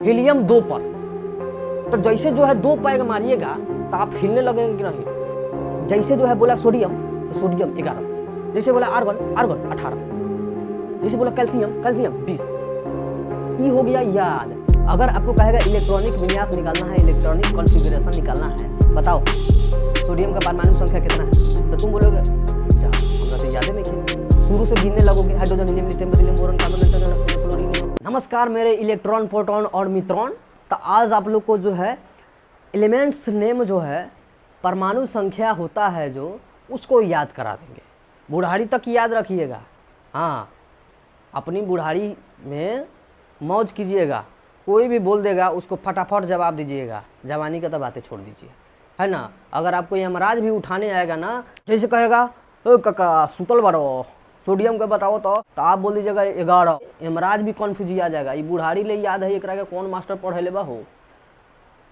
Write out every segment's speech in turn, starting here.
Helium 2 पर। तो जैसे जो है 2 पैग मारिएगा तो आप हिलने लगेंगे कि नहीं। जैसे जो है बोला सोडियम तो सोडियम 11, जैसे बोला आर्गन आर्गन 18, जैसे बोला कैल्शियम कैल्शियम 20। ये हो गया याद। अगर आपको कहेगा इलेक्ट्रॉनिक विन्यास निकालना है, इलेक्ट्रॉनिक कॉन्फ़िगरेशन निकालना है, बताओ सोडियम का परमाणु संख्या कितना है, तो तुम बोलोगे हमरा तो याद नहीं है, शुरू से गिनने लगोगे hydrogen helium lithium beryllium boron carbon nitrogen chlorine. नमस्कार मेरे इलेक्ट्रॉन प्रोटॉन और मित्रों, तो आज आप लोग को जो है एलिमेंट्स नेम जो है परमाणु संख्या होता है जो उसको याद करा देंगे। बुढ़ारी तक याद रखिएगा। हाँ, अपनी बुढ़ारी में मौज कीजिएगा। कोई भी बोल देगा उसको फटाफट जवाब दीजिएगा, जवानी का तो बातें छोड़ दीजिए, है ना। अगर आपको यमराज भी उठाने आएगा ना, जैसे कहेगा ओ काका सुतल बारो सोडियम का बताओ तो आप बोल दीजिएगा 11। यमराज भी कन्फ्यूज आ जाएगा। ये बुढ़ारी ले याद है एकरा के कौन मास्टर पढ़े बा हो,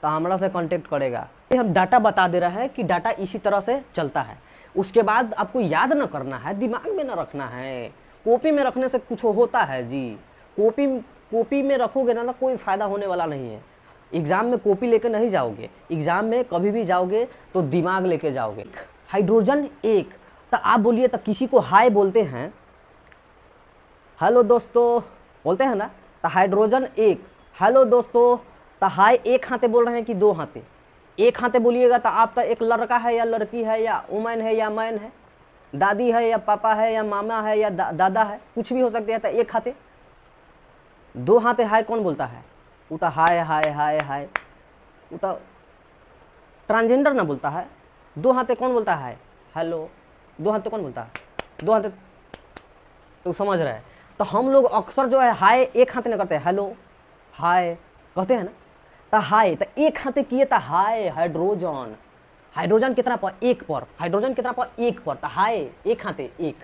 तो हमरा से कांटेक्ट करेगा। हम डाटा बता दे रहे हैं कि डाटा इसी तरह से चलता है। उसके बाद आपको याद न करना है, दिमाग में न रखना है। कॉपी में रखने से कुछ होता है जी। कॉपी में रखोगे ना कोई फायदा होने वाला नहीं है। एग्जाम में कॉपी लेके नहीं जाओगे, एग्जाम में कभी भी जाओगे तो दिमाग लेके जाओगे। हाइड्रोजन 1, तो आप बोलिए तो किसी को हाय बोलते हैं, हेलो दोस्तों बोलते हैं ना, तो हाइड्रोजन 1 हेलो दोस्तों, तो हाय एक हाथे बोल रहे हैं कि दो हाथे। एक हाथे बोलिएगा तो आपका एक लड़का है या लड़की है या वुमेन है या मैन है, दादी है या पापा है या मामा है या दादा है, कुछ भी हो सकते हैं। तो एक हाथे, दो हाथे हाय कौन बोलता है, वो तो हाय हाय हाय हाय, वो तो ट्रांसजेंडर ना बोलता है। दो हाथे कौन बोलता है हेलो, दो हाथे कौन बोलता है, दो हाथे तो समझ रहे हैं। तो हम लोग अक्सर जो है हाय एक हाथे न करते हैं, हेलो हाय कहते हैं ना। तो हाय तो एक हाथे किए तो हाय हाइड्रोजन। हाइड्रोजन कितना पर, 1 पर। हाइड्रोजन कितना पर, 1 पर। तो हाय एक हाथे 1,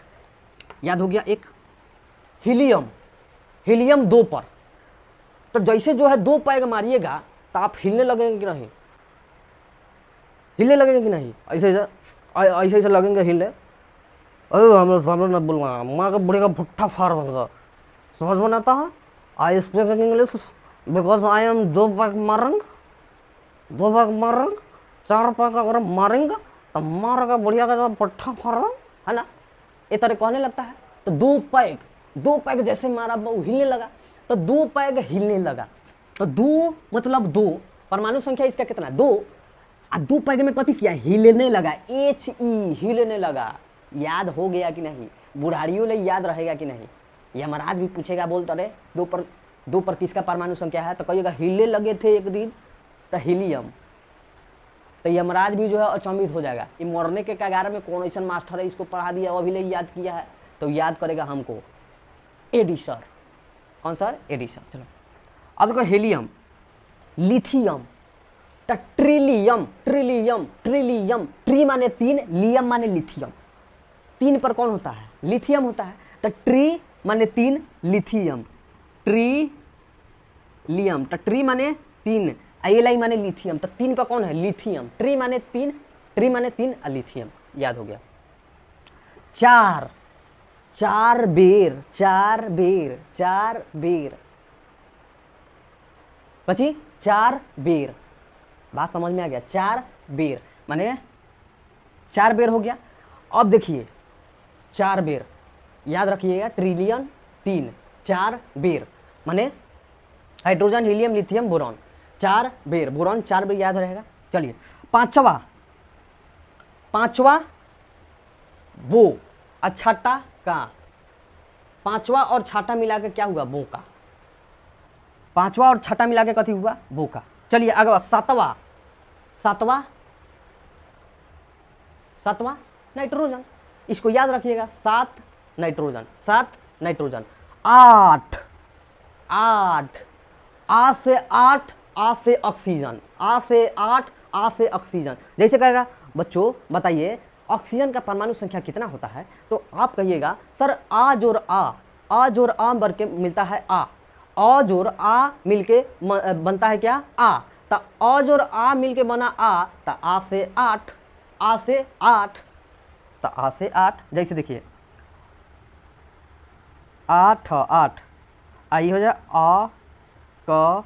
याद हो गया। एक हीलियम, हीलियम 2 पर। तो जैसे जो है 2 पैग मारिएगा तो आप हिलने लगेंगे कि नहीं, हिलने लगेंगे कि नहीं, ऐसे ऐसे लगेंगे हिलने। अरे हमें सामने न बोलना, माँ का बुढ़े का भुट्टा फाड़ देगा। समझ में आता है। I speak English because I am 2 peg मारेंगे, 2 पैग मारेंगे, 4 पैग अगर मारेंगे तो मार का बढ़िया का भुट्टा फाड़ है ना, ये तरह कहने लगता है। तो 2 पैग जैसे मारा वो हिलने लगा, तो 2 पैग हिलने लगा। तो 2 मतलब 2, परमाणु संख्या इसका कितना 2, और 2 पैग में कथी किया, हिलने लगा। HE हिलने लगा। याद हो गया कि नहीं, बुढ़ारियों ले याद रहेगा कि नहीं। यमराज भी पूछेगा, बोल तो रे 2 पर किसका परमाणु संख्या है, तो कहिएगा हिले लगे थे एक दिन, तो हीलियम। तो यमराज भी जो है अचंभित हो जाएगा, ये मरने के कगार में कौन ऐसा मास्टर है इसको पढ़ा दिया अभी ले याद किया है, तो याद करेगा हमको एडी सर। कौन सर, एडी सर। चलो अब देखो हीलियम, लिथियम, तो ट्रिलियम, ट्रिलियम ट्रिलियम, ट्री माने 3, लियम माने लिथियम। 3 पर कौन होता है, लिथियम होता है। तो ट्री माने 3, लिथियम, ट्री लियम। तो ट्री माने 3, आई माने लिथियम, तो 3 पर कौन है, लिथियम। ट्री माने 3, ट्री माने 3 और लिथियम, याद हो गया। 4 बेर, 4 बेर, 4 बेर बची, 4 बेर। बात समझ में आ गया, 4 बेर माने 4 बेर हो गया। अब देखिए 4 बेर याद रखिएगा, ट्रिलियन 3, 4 बेर माने हाइड्रोजन हीलियम लिथियम बोरॉन, 4 बेर, बोरॉन 4 बेर याद रहेगा। चलिए पांचवा वो और छठा का, पांचवा और छठा मिला के क्या हुआ, बोका। पांचवा और छठा मिला के कथी हुआ, बोका। चलिए अगला सातवां नाइट्रोजन, इसको याद रखिएगा, 7 नाइट्रोजन, 7 नाइट्रोजन। 8 आ से 8, आ से ऑक्सीजन, आ से 8, आ से ऑक्सीजन। जैसे कहेगा बच्चों बताइए ऑक्सीजन का परमाणु संख्या कितना होता है, तो आप कहिएगा सर आ जोड़ आ बढ़ के मिलता है आ जोड़ आ मिलके बनता है क्या, आ। तो आ जोड़ आ मिलके बना आ, तो आ से 8, आ से 8, तो आ से 8। जैसे देखिए 8 आई हो जाए आ क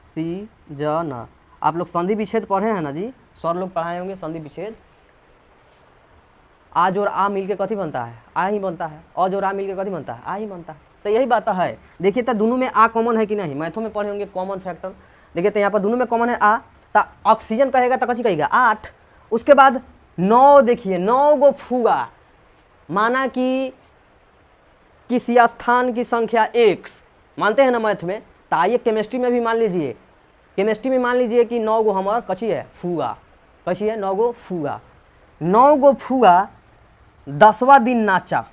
ऑक्सीजन। आप लोग संधि विच्छेद पढ़े हैं ना जी, सर लोग पढ़ाए होंगे संधि विच्छेद। आज और आ मिलके कथी बनता है? आ ही बनता है। अज और आ मिलके कथी बनता है? आ ही बनता है। तो यही बात है। देखिए तो दोनों में आ कॉमन है कि नहीं, मैथों में पढ़े होंगे कॉमन फैक्टर। देखिए तो यहाँ पर दोनों में कॉमन है आ, तो ऑक्सीजन कहेगा तो कथी कहेगा? 8। उसके बाद 9, देखिए 9 गो फुगा, माना कि किसी स्थान की संख्या x मानते हैं ना मैथ में, तो आइए केमिस्ट्री में भी मान लीजिए, केमिस्ट्री में मान लीजिए कि 9 गो हमार कची है? फुगा। कची है? 9 गो फुगा। 9 गो फुगा 10वां दिन नाचा।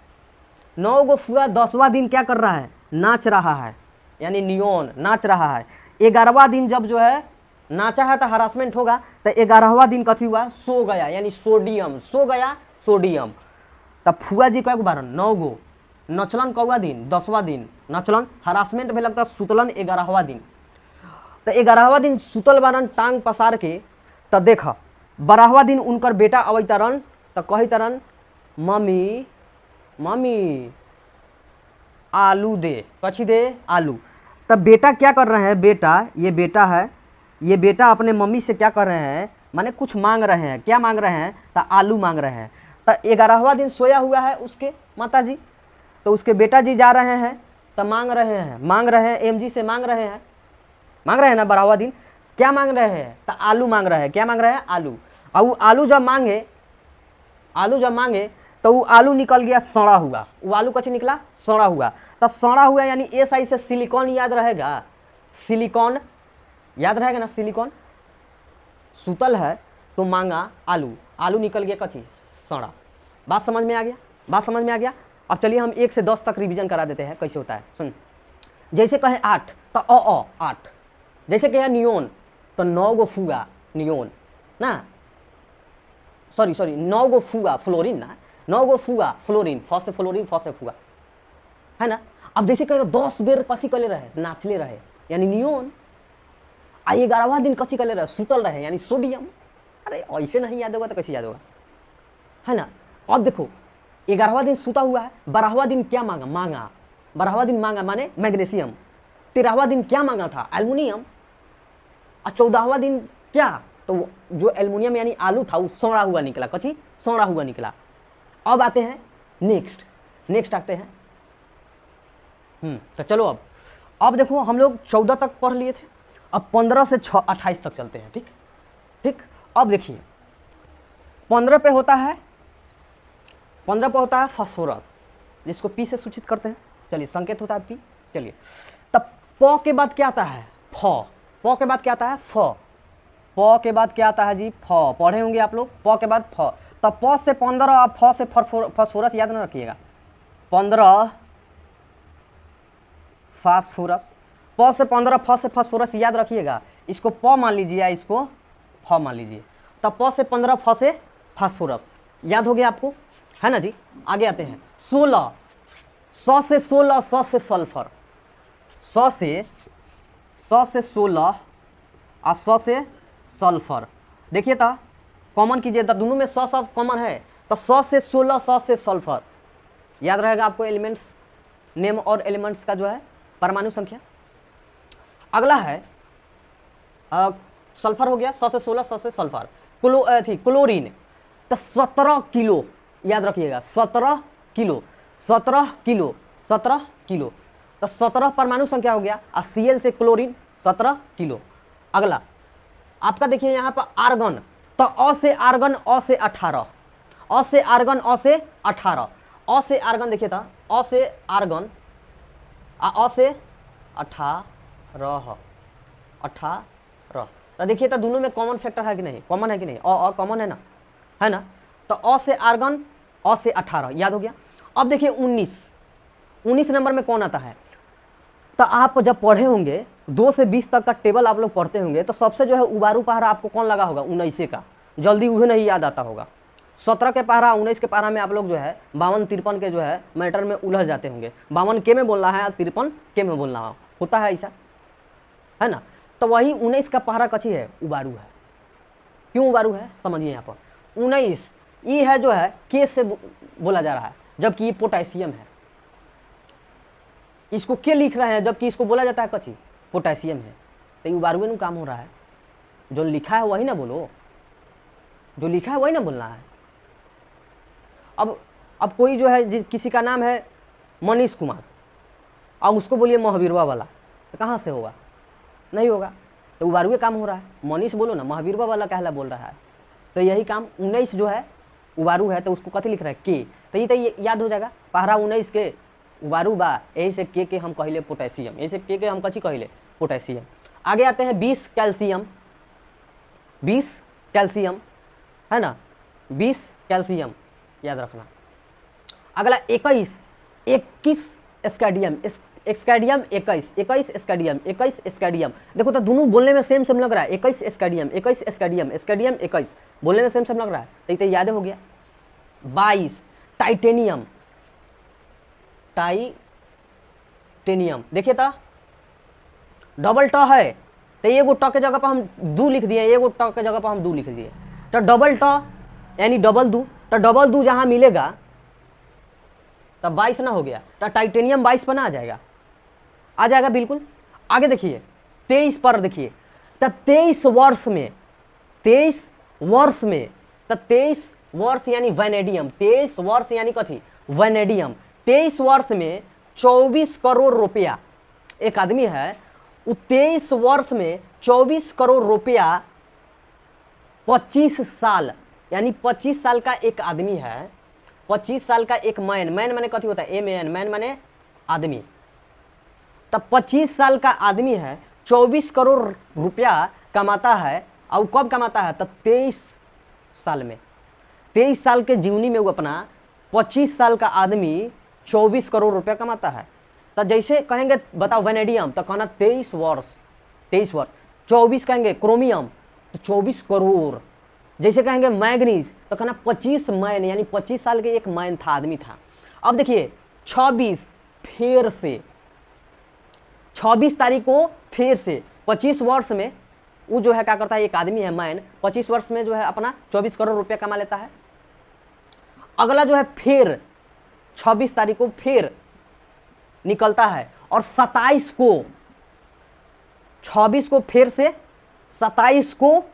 9 गो फुगा 10वां दिन क्या कर रहा है? नाच रहा है, यानी नियोन नाच रहा है। 11वां दिन जब जो है नाचा है तो हरासमेंट होगा, तो 11वां दिन कथी हुआ? सो गया, यानी सोडियम। सो गया सोडियम। तब फुआ जी कई गो बारन? 9 गो। नचलन कौवा दिन? 10वां दिन नचलन। हरासमेंट में लगता सुतलन 11वां दिन। तो 11वां दिन सुतल बारन टांग पसार के। तो देख 12वां दिन उनकर बेटा अवै तरन, तो कही तरन मम्मी मम्मी आलू दे। कछी दे? आलू। तब बेटा क्या कर रहे हैं? बेटा, ये बेटा है, ये बेटा अपने मम्मी से क्या कर रहे हैं? माने कुछ मांग रहे हैं। क्या मांग रहे हैं? तो आलू मांग रहे हैं। तो 11वां दिन सोया हुआ है उसके माता जी, तो उसके बेटा जी जा रहे हैं तो मांग रहे हैं एमजी से मांग रहे हैं ना 12वां दिन। क्या मांग रहे हैं? तो आलू मांग रहे हैं। क्या मांग रहे हैं? आलू। और वो आलू जब मांगे तो वो आलू निकल गया सड़ा हुआ। वो आलू कच्चे निकला? सड़ा हुआ। तो सड़ा हुआ यानी एस आई से सिलिकॉन याद रहेगा? सिलिकॉन याद रहेगा ना? सिलिकॉन। सुतल है तो मांगा आलू, आलू निकल गया कच्ची सड़ा। बात समझ में आ गया? बात समझ में आ गया। अब चलिए हम 1 से 10 तक रिवीजन करा देते हैं कैसे होता है। सुन, जैसे कहे 8 तो 8। जैसे कहे नियोन तो 9 गो फुगा नियोन ना, सॉरी 9 गो फुगा फ्लोरीन ना, 9 गो फुगा फ्लोरीन, फर्स्ट से फ्लोरीन फर्स्ट से फुगा है ना। अब जैसे कहे 10 बेर कथी कले रहे? नाचले रहे, यानी नियोन। आ 11वां दिन कथी कले रहे? सुतल रहे, यानी सोडियम। अरे ऐसे नहीं याद होगा तो कैसे याद होगा, है ना। अब देखो 11वां दिन सुता हुआ है, 12वां दिन क्या मांगा? 12वां दिन मांगा माने मैग्नीशियम। 13वां दिन क्या मांगा था? एल्युमिनियम। और 14वां दिन क्या? तो जो एल्युमिनियम यानी आलू था वो सड़ा हुआ निकला। कची? सड़ा हुआ निकला। अब आते हैं नेक्स्ट आते हैं। तो चलो अब देखो हम लोग 14 तक पढ़ लिए थे, अब 15 से 28 तक चलते हैं। ठीक। अब देखिए 15 पे होता है फास्फोरस, जिसको पी से सूचित करते हैं। चलिए संकेत होता है पी। चलिए तब प के बाद क्या आता है? फ। प के बाद क्या आता है? फ। प के बाद क्या आता है जी? फ। पढ़े होंगे आप लोग। प के बाद फ। तब प से 15 और फ से फास्फोरस याद ना रखिएगा। 15 फास्फोरस, प से 15 फ से फास्फोरस याद रखिएगा। इसको प मान लीजिए, इसको फ मान लीजिए। तब प से 15 फ से फास्फोरस याद हो गया आपको, है ना जी। आगे आते हैं 16, 100 से 16 100 से सल्फर, 100 से 16 और 100 से सल्फर। देखिए तो कॉमन कीजिए, तो दोनों में 100 कॉमन है, तो 100 से 16 100 से सल्फर याद रहेगा आपको। एलिमेंट्स नेम और एलिमेंट्स का जो है परमाणु संख्या। अगला है सल्फर हो गया, 100 से 16 100 से सल्फर। क्लोरीन तो 17 किलो याद रखिएगा, 17 किलो तो 17 परमाणु संख्या हो गया। और Cl से क्लोरीन 17 किलो। अगला आपका देखिए यहाँ पर आर्गन, तो अ से आर्गन, अ से 18, अ से आर्गन, अ से 18, अ से आर्गन देखिए था, अ से आर्गन, अ से 18। तो देखिए तो दोनों में कॉमन फैक्टर है कि नहीं? कॉमन है कि नहीं? अ कॉमन है ना। तो अ से आर्गन, अ से 18 याद हो गया। अब देखिए 19 नंबर में कौन आता है? तो आप जब पढ़े होंगे 2 से 20 तक का टेबल आप लोग पढ़ते होंगे, तो सबसे जो है उबारू पहरा आपको कौन लगा होगा? 19 का। जल्दी उन्हें नहीं याद आता होगा। 17 के पहरा 19 के पहरा में आप लोग जो है 52-53 के जो है मैटर में उलझ जाते होंगे। 52 के में बोलना है, 53 के में बोलना होता है, ऐसा है ना। तो वही 19 का पहरा कची है? उबारू है। क्यों उबारू है समझिए। यहाँ पर 19 ई है जो है के से बोला जा रहा है, जबकि ये पोटेशियम है। इसको के लिख रहे हैं, जबकि इसको बोला जाता है कची? पोटेशियम है। तो ये उबारुए में काम हो रहा है। जो लिखा है वही ना बोलो, जो लिखा है वही ना बोलना है। अब कोई जो है किसी का नाम है मनीष कुमार, अब उसको बोलिए महावीरवा वाला, तो कहाँ से होगा? नहीं होगा। तो उबारुए काम हो रहा है। मनीष बोलो ना, महावीरवा वाला कहला बोल रहा है। तो यही काम 19 जो है उबारू है, तो उसको कथी लिख रहा है? के। तो ये याद हो जाएगा, पहरा 19 के उबारू बा, यही से के हम कहले पोटेशियम, यही से के हम कथी कहले? पोटेशियम। आगे आते हैं 20 कैल्शियम, 20 कैल्शियम है ना, 20 कैल्शियम याद रखना। अगला 21 स्कैडियम, स्कैडियम 21 स्कैडियम, 21 स्कैडियम। देखो तो दोनों बोलने में सेम लग रहा है, 21 स्कैडियम, 21 स्कैडियम, स्कैडियम 21 बोलने में सेम लग रहा है, तो याद हो गया। 22 टाइटेनियम, टाइटेनियम। देखिए तो डबल ट है, तो एगो ट के जगह पर हम दू लिख दिए, एगो ट के जगह पर हम दू लिख दिए, तो डबल ट यानी डबल दू, तो डबल दू जहां मिलेगा तब 22 ना हो गया, तो टाइटेनियम 22 पर ना आ जाएगा बिल्कुल। आगे देखिए 23 पर देखिए, तो 23 वर्ष में, 23 वर्ष में, तो 23 वर्ष यानी वैनेडियम, 23 वर्ष यानी कथी? वैनेडियम। 23 वर्ष में 24 करोड़ रुपया, एक आदमी है वो 23 वर्ष में 24 करोड़ रुपया, 25 साल यानी 25 साल का एक आदमी है, 25 साल का एक मैन माने कथी होता है? एम मैन माने आदमी। तब 25 साल का आदमी है, 24 करोड़ रुपया कमाता है, और कब कमाता है? तब 23 साल में, 23 साल के जीवनी में वो अपना 25 साल का आदमी 24 करोड़ रुपया कमाता है। तो जैसे कहेंगे बताओ वैनेडियम, तो कहना 23 वर्ष, 23 वर्ष। 24 कहेंगे क्रोमियम, तो 24 करोड़। जैसे कहेंगे मैग्नीज, तो कहना 25 मैन यानी 25 साल के एक मैन था, आदमी था। अब देखिए 26 फिर से, 26 तारीख को फिर से 25 वर्ष में वो जो है क्या करता है? एक आदमी है मैन, 25 वर्ष में जो है अपना 24 करोड़ रुपया कमा लेता है। अगला जो है फिर 26 तारीख को फिर निकलता है, और 27 को, 26 को फिर से, 27 को,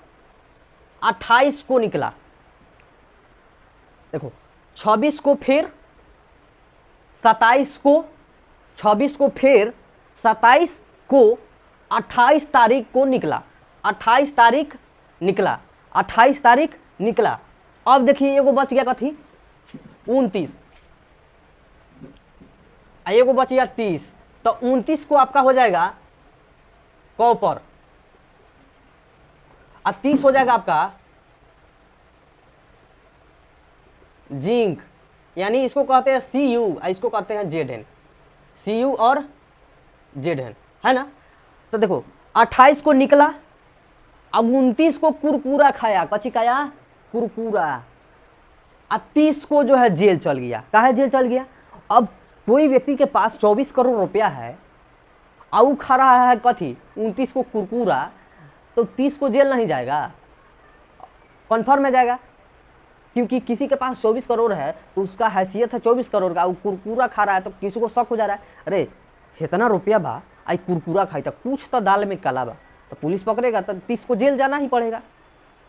28 को निकला। देखो 26 को फिर, 27 को, 26 को फिर, 27 को, 28 तारीख को निकला, 28 तारीख निकला, 28 तारीख निकला। अब देखिए एगो बच गया कथी? 29, एगो बच गया 30, तो 29 को आपका हो जाएगा कॉपर, और 30 हो जाएगा आपका जिंक, यानी इसको कहते हैं Cu, इसको कहते हैं Zn, Cu और Zn है ना। तो देखो 28 को निकला, अब 29 को कुरकुरा खाया, कच्ची खाया? कुरकुरा। अब 30 को जो है जेल चल गया। काहे जेल चल गया? अब कोई व्यक्ति के पास 24 करोड़ रुपया है, और खा रहा है कथी? 29 को कुरकुरा, तो 30 को जेल नहीं जाएगा? कन्फर्म में जाएगा, क्योंकि किसी के पास 24 करोड़ है तो उसका हैसियत है 24 करोड़ का, वो कुरकुरा खा रहा है, तो किसी को शक हो जा रहा है, अरे इतना रुपया बा, आई कुरकुरा खाई, तो कुछ तो दाल में काला बा, तो पुलिस पकड़ेगा, तो 30 को जेल जाना ही पड़ेगा।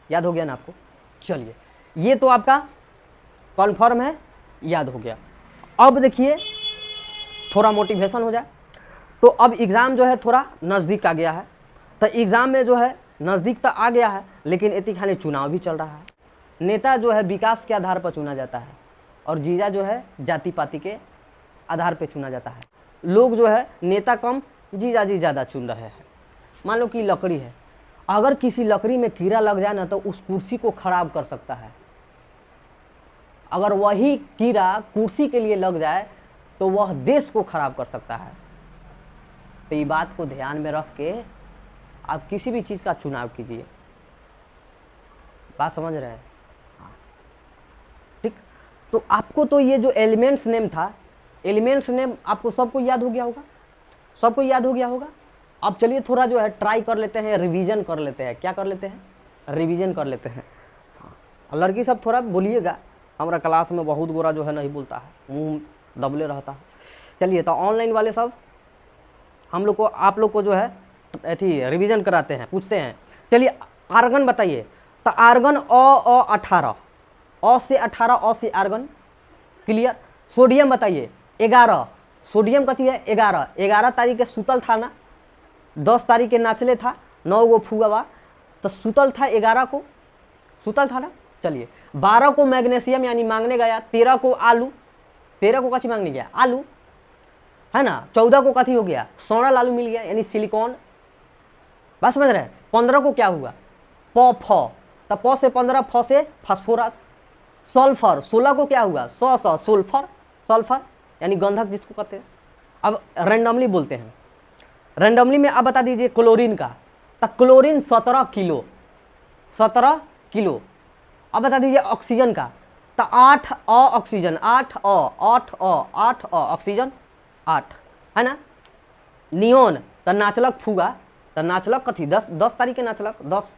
याद हो गया ना आपको? चलिए, ये तो आपका कन्फर्म है, याद हो गया। अब देखिए थोड़ा मोटिवेशन हो जाए, तो अब एग्जाम जो है थोड़ा नजदीक आ गया है, तो एग्जाम में जो है नजदीक तो आ गया है, लेकिन इतनी खाली चुनाव भी चल रहा है। नेता जो है विकास के आधार पर चुना जाता है, और जीजा जो है जाति पाति के आधार पर चुना जाता है। लोग जो है नेता कम, जीजा जी ज्यादा चुन रहे हैं। मान लो कि लकड़ी है, अगर किसी लकड़ी में कीड़ा लग जाए ना, तो उस कुर्सी को खराब कर सकता है। अगर वही कीड़ा कुर्सी के लिए लग जाए तो वह देश को खराब कर सकता है। तो ये बात को ध्यान में रख के आप किसी भी चीज का चुनाव कीजिए। बात समझ रहे हैं? ठीक। तो आपको तो ये जो एलिमेंट्स नेम था, एलिमेंट्स नेम आपको सबको याद हो गया होगा, सबको याद हो गया होगा। अब चलिए थोड़ा जो है ट्राई कर लेते हैं, रिवीजन कर लेते हैं। क्या कर लेते हैं? रिवीजन कर लेते हैं। लड़की सब थोड़ा बोलिएगा, हमारा क्लास में बहुत गोरा जो है नहीं बोलता है, मुंह दबले रहता है। चलिए, तो ऑनलाइन वाले सब हम लोग को, आप लोग को जो है रिवीजन कराते हैं, पूछते हैं। चलिए आर्गन बताइए, तो आर्गन अ 18, अ से 18, अ से आर्गन, क्लियर। सोडियम बताइए 11, सोडियम कथी है 11, 11 तारीख के सुतल था ना, 10 तारीख के नाचले था, 9 गो फुगवा, तो सुतल था 11 को, सुतल था ना। चलिए 12 को मैग्नीशियम यानी मांगने गया, 13 को आलू, 13 को कथी मांगने गया आलू, है ना। 14 को कथी हो गया सोना आलू मिल गया यानी सिलिकॉन, बात समझ रहे हैं। 15 को क्या हुआ प फ, तो प से 15, फ से फास्फोरस। सल्फर 16 को क्या हुआ सल्फर, सल्फर यानी गंधक जिसको कहते हैं। अब रैंडमली बोलते हैं, रैंडमली में अब बता दीजिए क्लोरीन का, तो क्लोरीन 17 किलो, 17 किलो। अब बता दीजिए ऑक्सीजन का, तो 8 ऑक्सीजन, 8 ऑक्सीजन 8, है ना। नियोन तो नाचलक फुगा, तो नाचलक कथी 10 तारीख के नाचलक 10,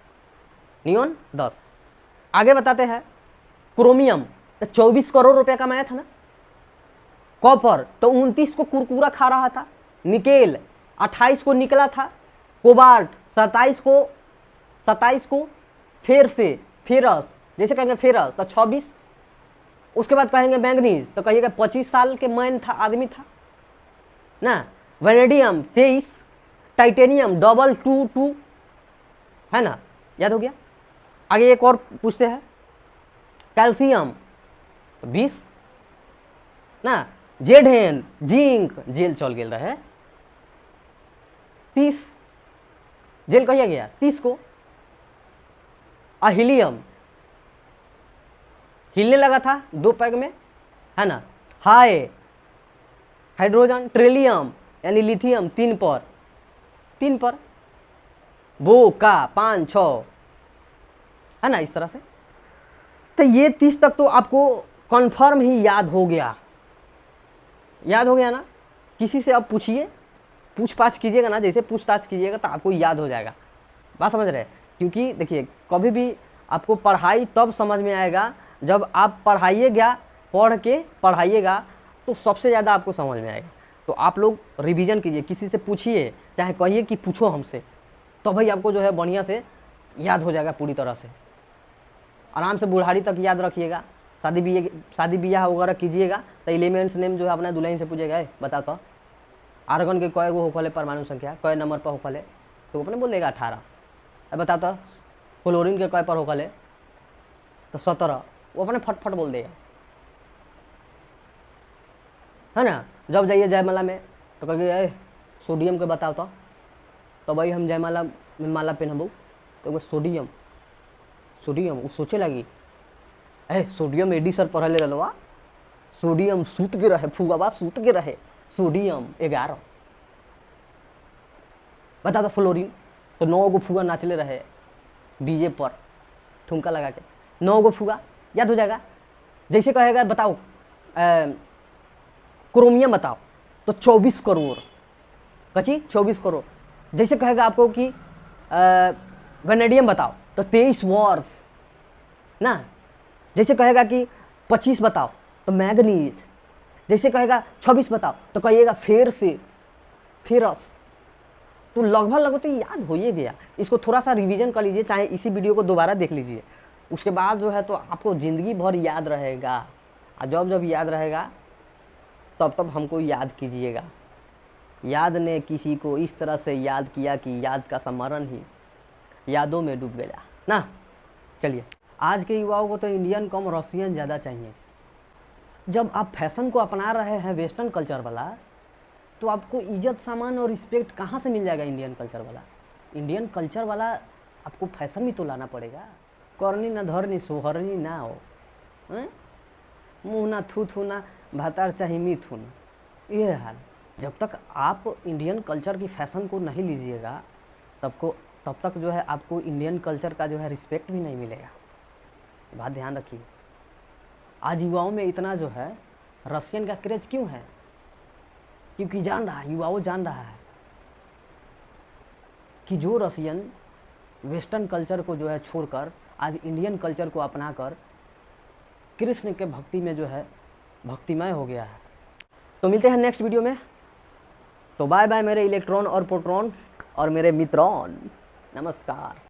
नियोन 10। आगे बताते हैं क्रोमियम, तो 24 करोड़ रुपए कमाया था ना। कॉपर तो 29 को कुरकुरा खा रहा था। निकेल 28 को निकला था। कोबाल्ट 27 को फेरस, जैसे कहेंगे फेरस तो 26। उसके बाद कहेंगे मैंगनीज, तो कहिएगा 25 साल के मैन था, आदमी था ना। वेनेडियम 23, टाइटेनियम 222, है ना, याद हो गया। आगे एक और पूछते हैं, कैल्शियम 20 ना। जेड जिंक जेल चल गेल रहे 30, जेल कहिया गया 30 को। हीलियम हिलने लगा था 2 पैग में, है ना। हाइड्रोजन, ट्रिलियम यानी लिथियम 3 पर, वो का 5 6, है ना, इस तरह से। तो ये 30 तक तो आपको कंफर्म ही याद हो गया, याद हो गया ना। किसी से आप पूछिए, पूछताछ कीजिएगा ना, जैसे पूछताछ कीजिएगा तो आपको याद हो जाएगा, बात समझ रहे हैं। क्योंकि देखिए कभी भी आपको पढ़ाई तब समझ में आएगा जब आप पढ़ाइएगा, पढ़ के पढ़ाइएगा तो सबसे ज़्यादा आपको समझ में आएगा। तो आप लोग रिवीजन कीजिए, किसी से पूछिए, चाहे कहिए कि पूछो हमसे, तो भाई आपको जो है बढ़िया से याद हो जाएगा पूरी तरह से। आराम से बुढ़ारी तक याद रखिएगा। शादी ब्याह वगैरह कीजिएगा तो एलिमेंट्स नेम जो है अपना दुल्हन से पूछेगा, बता तो आर्गन के कय गो होखल है, परमाणु संख्या कय नंबर पर होखल है, तो अपने बोल देगा 18। अब बता तो क्लोरीन के कय पर होखल है, तो 17, वो अपने फटफट बोल देगा, है ना। जब जाइए जयमाला में तो कहिए सोडियम के बताओ तो भाई हम जयमाला में माला पहनबू, तो सोडियम वो सोचे लगी सोडियम एडी सर पढ़ले रहा, सोडियम सूत के रहे, फुगवा सूत के रहे, सोडियम 11। बता दो फ्लोरीन, तो 9 गो फुगा नाचले रहे डीजे पर ठुमका लगा के, 9 गो फुगा याद हो जाएगा। जैसे कहेगा बताओ क्रोमियम बताओ, तो 24 करोड़, कची 24 करोड़। जैसे कहेगा आपको कि वेनेडियम बताओ, तो 23 वर्ष ना। जैसे कहेगा कि 25 बताओ, तो मैग्नीज। जैसे कहेगा 26 बताओ, तो कहिएगा फेरस। तो लगभग तो याद हो ही गया। इसको थोड़ा सा रिवीजन कर लीजिए, चाहे इसी वीडियो को दोबारा देख लीजिए, उसके बाद जो है तो आपको जिंदगी भर याद रहेगा। और जब याद रहेगा तब हमको याद कीजिएगा। याद ने किसी को इस तरह से याद किया कि याद का स्मरण ही यादों में डूब गया ना। चलिए, आज के युवाओं को तो इंडियन कम रशियन ज़्यादा चाहिए। जब आप फैशन को अपना रहे हैं वेस्टर्न कल्चर वाला, तो आपको इज्जत सामान और रिस्पेक्ट कहाँ से मिल जाएगा इंडियन कल्चर वाला। इंडियन कल्चर वाला आपको फैशन भी तो लाना पड़ेगा। करनी ना धरनी सोहरनी ना हो, मुँह ना थू ना भातार चाहे मिथुन, ये हाल। जब तक आप इंडियन कल्चर की फैशन को नहीं लीजिएगा तब तक जो है आपको इंडियन कल्चर का जो है रिस्पेक्ट भी नहीं मिलेगा। बात ध्यान रखिए। आज युवाओं में इतना जो है रशियन का क्रेज क्यों है? क्योंकि युवाओं जान रहा है कि जो रशियन वेस्टर्न कल्चर को जो है छोड़कर आज इंडियन कल्चर को अपनाकर कृष्ण के भक्ति में जो है भक्तिमय हो गया है। तो मिलते हैं नेक्स्ट वीडियो में। तो बाय बाय मेरे इलेक्ट्रॉन और प्रोटॉन। और मेरे मित्रों, नमस्कार।